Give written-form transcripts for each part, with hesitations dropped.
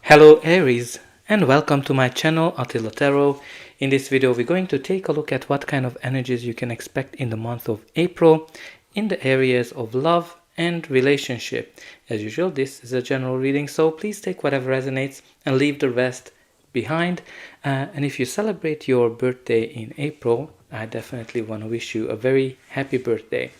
Hello Aries, and welcome to my channel Attila Tarot. In this video we're going to take a look at what kind of energies you can expect in the month of April in the areas of love and relationship. As usual, this is a general reading, so please take whatever resonates and leave the rest behind. And if you celebrate your birthday in April, I definitely want to wish you a very happy birthday.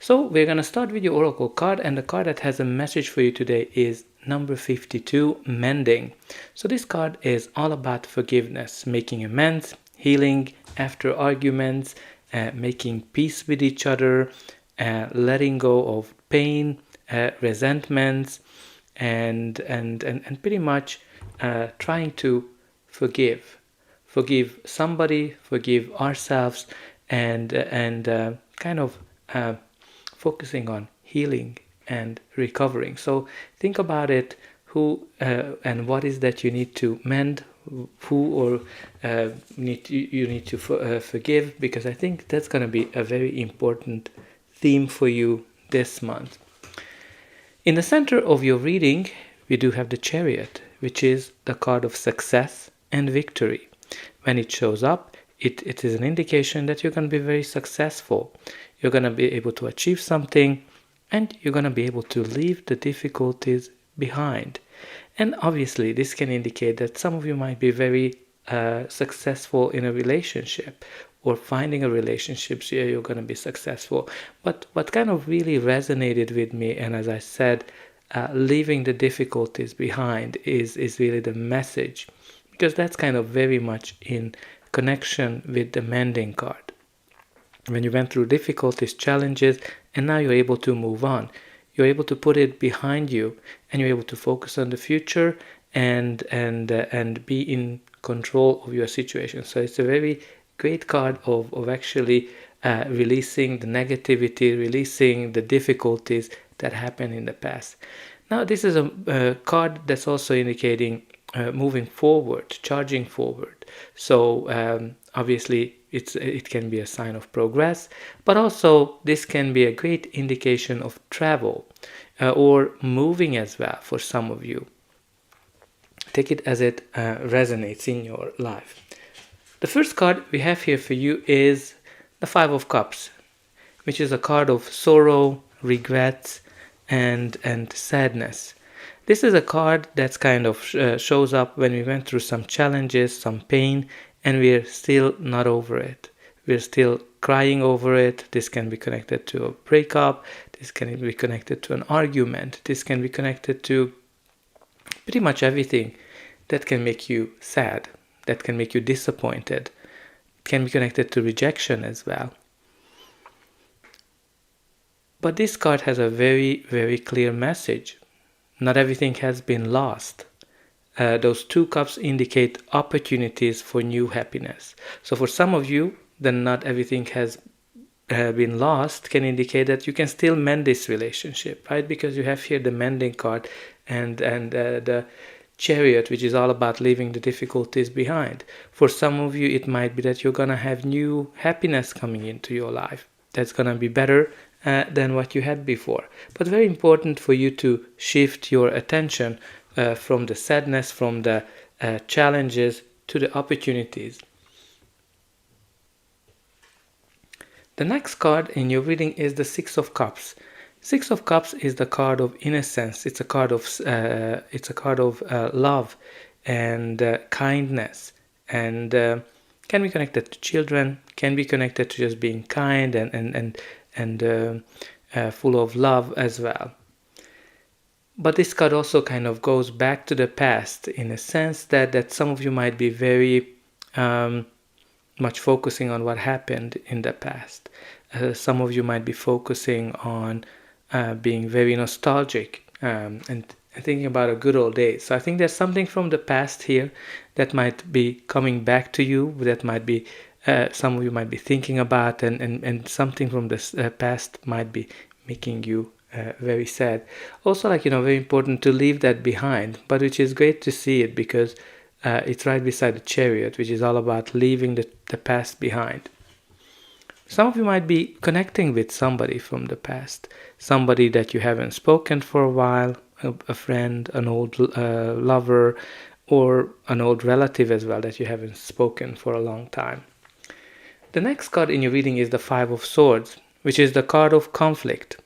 So we're going to start with your oracle card, and the card that has a message for you today is number 52, Mending. So this card is all about forgiveness, making amends, healing after arguments, making peace with each other, letting go of pain, resentments, and pretty much trying to forgive somebody, forgive ourselves, and kind of focusing on healing and recovering. So think about it, who and what is that you need to mend, who or you need to forgive, because I think that's going to be a very important theme for you this month. In the center of your reading, we do have the Chariot, which is the card of success and victory. When it shows up, it is an indication that you're going to be very successful. You're going to be able to achieve something, and you're going to be able to leave the difficulties behind. And obviously, this can indicate that some of you might be very successful in a relationship, or finding a relationship, so you're going to be successful. But what kind of really resonated with me, and as I said, leaving the difficulties behind is really the message, because that's kind of very much in connection with the Mending card. When you went through difficulties, challenges, and now you're able to move on. You're able to put it behind you, and you're able to focus on the future and be in control of your situation. So it's a very great card of actually releasing the negativity, releasing the difficulties that happened in the past. Now this is a card that's also indicating moving forward, charging forward. So obviously it can be a sign of progress, but also this can be a great indication of travel or moving as well for some of you. Take it as it resonates in your life. The first card we have here for you is the Five of Cups, which is a card of sorrow, regrets, and sadness. This is a card that's kind of shows up when we went through some challenges, some pain, and we're still not over it. We're still crying over it. This can be connected to a breakup. This can be connected to an argument. This can be connected to pretty much everything that can make you sad, that can make you disappointed. It can be connected to rejection as well. But this card has a very, very clear message. Not everything has been lost. Those two cups indicate opportunities for new happiness. So for some of you, then not everything has been lost can indicate that you can still mend this relationship, right? Because you have here the Mending card and the Chariot, which is all about leaving the difficulties behind. For some of you, it might be that you're going to have new happiness coming into your life. That's going to be better than what you had before. But very important for you to shift your attention from the sadness, from the challenges, to the opportunities. The next card in your reading is the Six of Cups. Six of Cups is the card of innocence. It's a card of love and kindness, and can be connected to children. Can be connected to just being kind and full of love as well. But this card also kind of goes back to the past, in a sense that some of you might be very much focusing on what happened in the past. Some of you might be focusing on being very nostalgic and thinking about a good old days. So I think there's something from the past here that might be coming back to you, that might be some of you might be thinking about, and something from the past might be making you very sad. Also, very important to leave that behind, but which is great to see it, because it's right beside the Chariot, which is all about leaving the past behind. Some of you might be connecting with somebody from the past, somebody that you haven't spoken for a while, a friend, an old lover, or an old relative as well that you haven't spoken for a long time. The next card in your reading is the Five of Swords, which is the card of conflict.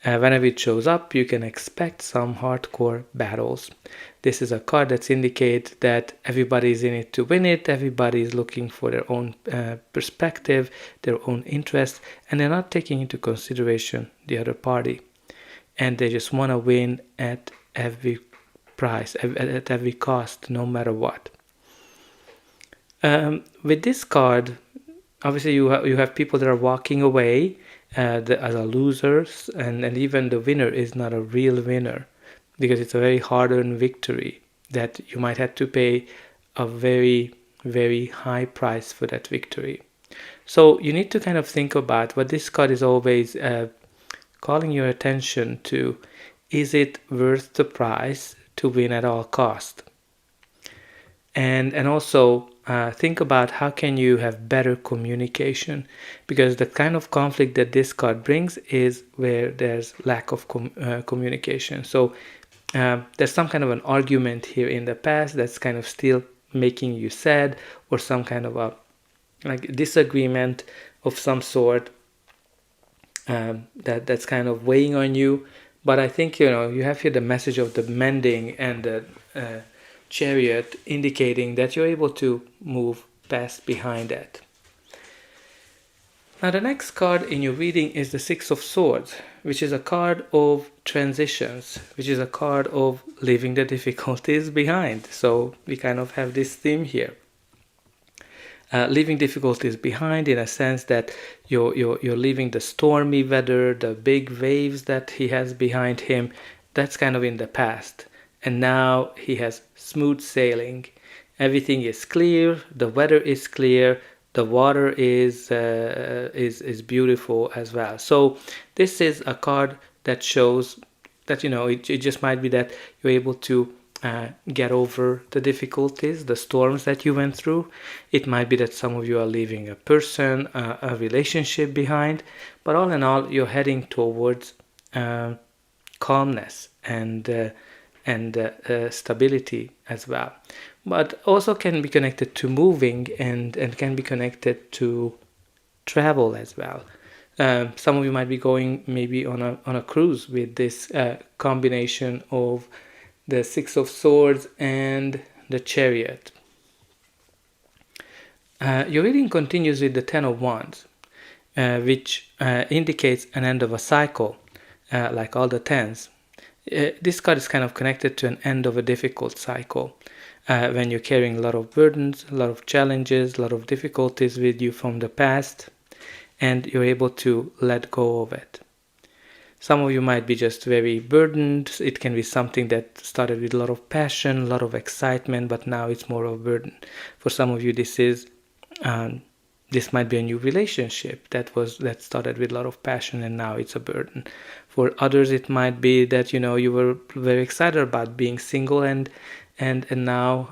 Whenever it shows up, you can expect some hardcore battles. This is a card that indicates that everybody is in it to win it, everybody is looking for their own perspective, their own interest, and they're not taking into consideration the other party. And they just want to win at every price, at every cost, no matter what. With this card, obviously you have people that are walking away as losers, and even the winner is not a real winner, because it's a very hard-earned victory that you might have to pay a very, very high price for that victory. So you need to kind of think about what this card is always calling your attention to. Is it worth the price to win at all cost? And also think about how can you have better communication, because the kind of conflict that this card brings is where there's lack of communication. So there's some kind of an argument here in the past that's kind of still making you sad, or some kind of a disagreement of some sort that's kind of weighing on you. But I think you have here the message of the Mending and the Chariot, indicating that you're able to move past behind that. Now the next card in your reading is the Six of Swords, which is a card of transitions, which is a card of leaving the difficulties behind. So we kind of have this theme here. Leaving difficulties behind, in a sense that you're leaving the stormy weather, the big waves that he has behind him. That's kind of in the past. And now he has smooth sailing. Everything is clear. The weather is clear. The water is beautiful as well. So this is a card that shows that it just might be that you're able to get over the difficulties, the storms that you went through. It might be that some of you are leaving a person, a relationship behind. But all in all, you're heading towards calmness and stability as well, but also can be connected to moving and can be connected to travel as well. Some of you might be going maybe on a cruise with this combination of the Six of Swords and the Chariot. Your reading continues with the Ten of Wands, which indicates an end of a cycle, like all the tens. This card is kind of connected to an end of a difficult cycle, when you're carrying a lot of burdens, a lot of challenges, a lot of difficulties with you from the past, and you're able to let go of it. Some of you might be just very burdened. It can be something that started with a lot of passion, a lot of excitement, but now it's more of a burden. For some of you, this might be a new relationship that started with a lot of passion and now it's a burden. For others, it might be that you were very excited about being single and now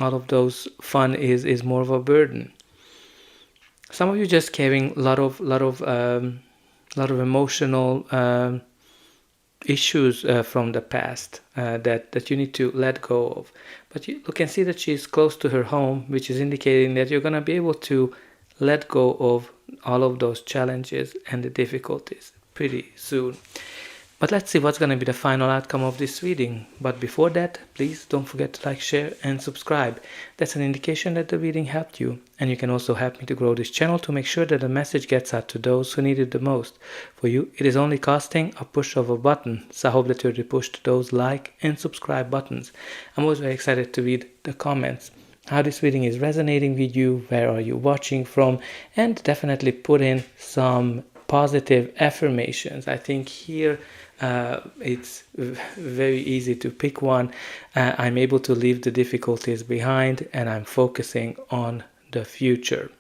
all of those fun is more of a burden. Some of you just carrying a lot of emotional issues from the past that you need to let go of. But you can see that she's close to her home, which is indicating that you're going to be able to let go of all of those challenges and the difficulties pretty soon. But let's see what's going to be the final outcome of this reading. But before that, please don't forget to like, share, and subscribe. That's an indication that the reading helped you. And you can also help me to grow this channel to make sure that the message gets out to those who need it the most. For you, it is only costing a push of a button. So I hope that you'll push those like and subscribe buttons. I'm always very excited to read the comments, how this reading is resonating with you, where are you watching from, and definitely put in some positive affirmations. I think here it's very easy to pick one. I'm able to leave the difficulties behind and I'm focusing on the future.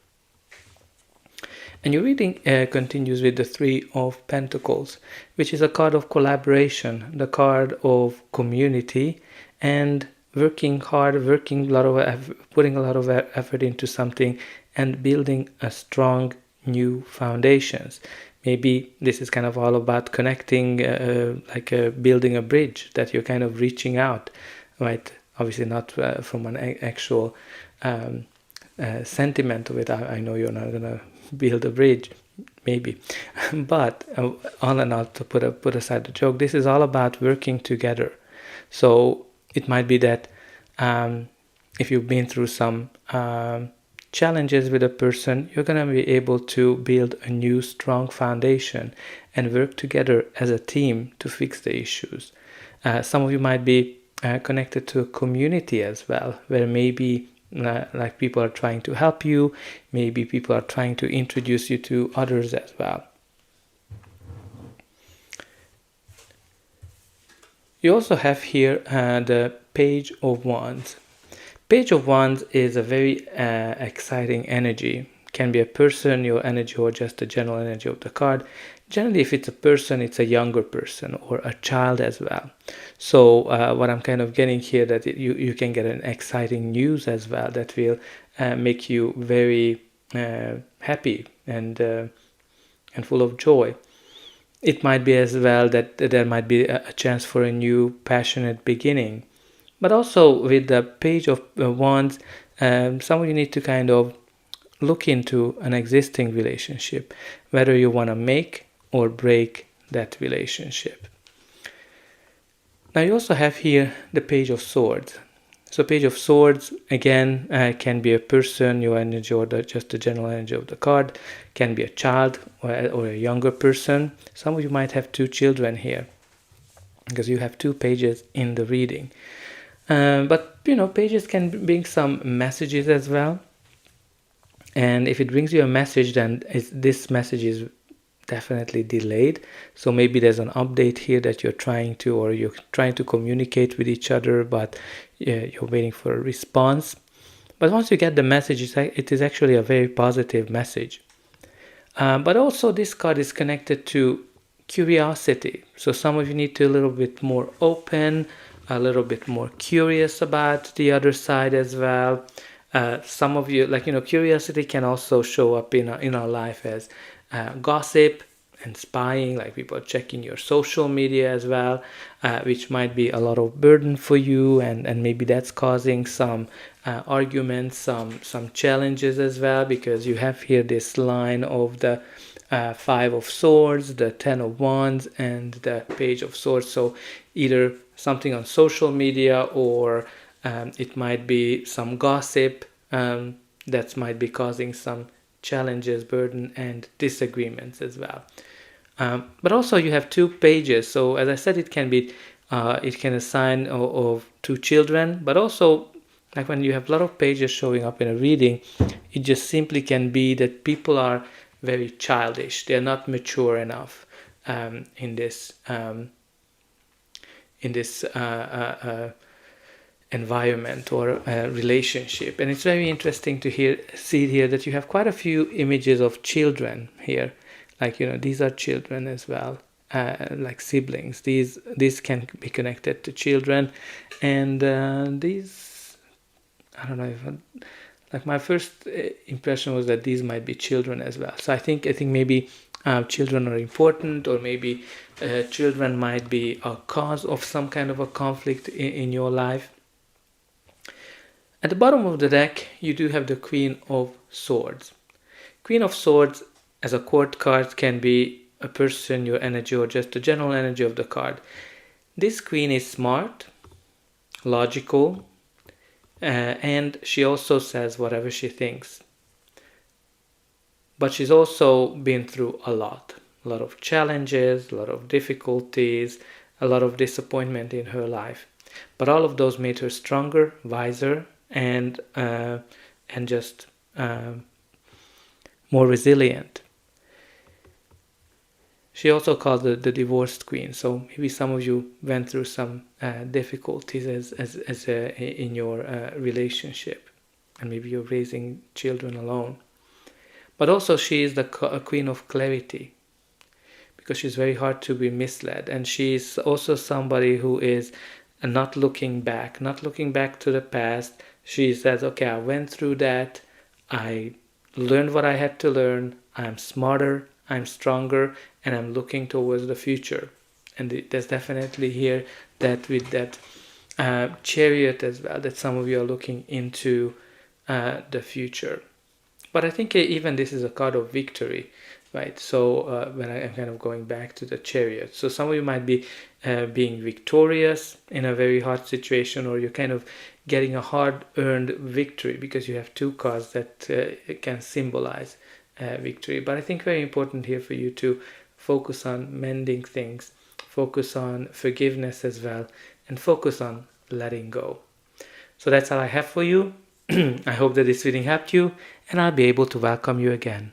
And your reading continues with the Three of Pentacles, which is a card of collaboration, the card of community and working hard, putting a lot of effort into something and building a strong new foundations, Maybe this is kind of all about connecting, building a bridge that you're kind of reaching out, right? Obviously not from an actual sentiment of it. I know you're not gonna build a bridge, maybe, but all in all, to put aside the joke, this is all about working together. So it might be that if you've been through some challenges with a person, you're going to be able to build a new strong foundation and work together as a team to fix the issues. Some of you might be connected to a community as well, where maybe like people are trying to help you, maybe people are trying to introduce you to others as well. You also have here the Page of Wands. Page of Wands is a very exciting energy. Can be a person, your energy, or just the general energy of the card. Generally, if it's a person, it's a younger person or a child as well. So what I'm kind of getting here, that you can get an exciting news as well that will make you very happy and full of joy. It might be as well that there might be a chance for a new passionate beginning. But also with the Page of Wands, some of you need to kind of look into an existing relationship, whether you want to make or break that relationship. Now you also have here the Page of Swords. So Page of Swords, again, can be a person, your energy, or just the general energy of the card. Can be a child or a younger person. Some of you might have 2 children here, because you have 2 pages in the reading. But, pages can bring some messages as well. And if it brings you a message, then this message is definitely delayed. So maybe there's an update here that you're trying to communicate with each other, but you're waiting for a response. But once you get the message, it is actually a very positive message. But also this card is connected to curiosity. So some of you need to be a little bit more open, a little bit more curious about the other side as well. Some of you, curiosity can also show up in our life as gossip and spying, like people checking your social media as well, which might be a lot of burden for you, and maybe that's causing some arguments, some challenges as well, because you have here this line of the 5 of Swords, the 10 of Wands, and the Page of Swords. So either something on social media, or it might be some gossip that might be causing some challenges, burden, and disagreements as well. But also you have 2 pages. So as I said, it can assign of 2 children, but also like when you have a lot of pages showing up in a reading, it just simply can be that people are very childish. They're not mature enough in this environment or relationship. And it's very interesting to see here that you have quite a few images of children here. Like, these are children as well, like siblings. These can be connected to children. And these, I don't know if my first impression was that these might be children as well. So I think maybe children are important, or maybe children might be a cause of some kind of a conflict in your life. At the bottom of the deck, you do have the Queen of Swords. Queen of Swords, as a court card, can be a person, your energy, or just the general energy of the card. This queen is smart, logical, and she also says whatever she thinks. But she's also been through a lot of challenges, a lot of difficulties, a lot of disappointment in her life. But all of those made her stronger, wiser, and just more resilient. She also called the divorced queen. So maybe some of you went through some difficulties as in your relationship, and maybe you're raising children alone. But also she is the queen of clarity, because she's very hard to be misled, and she's also somebody who is not looking back to the past. She says, okay, I went through that, I learned what I had to learn, I'm smarter, I'm stronger, and I'm looking towards the future. And there's definitely here that with that Chariot as well, that some of you are looking into the future. But I think even this is a card of victory, right? So when I'm kind of going back to the Chariot, so some of you might be being victorious in a very hard situation, or you're kind of getting a hard-earned victory because you have two cards that can symbolize victory. But I think very important here for you to focus on mending things, focus on forgiveness as well, and focus on letting go. So that's all I have for you. I hope that this reading helped you, and I'll be able to welcome you again.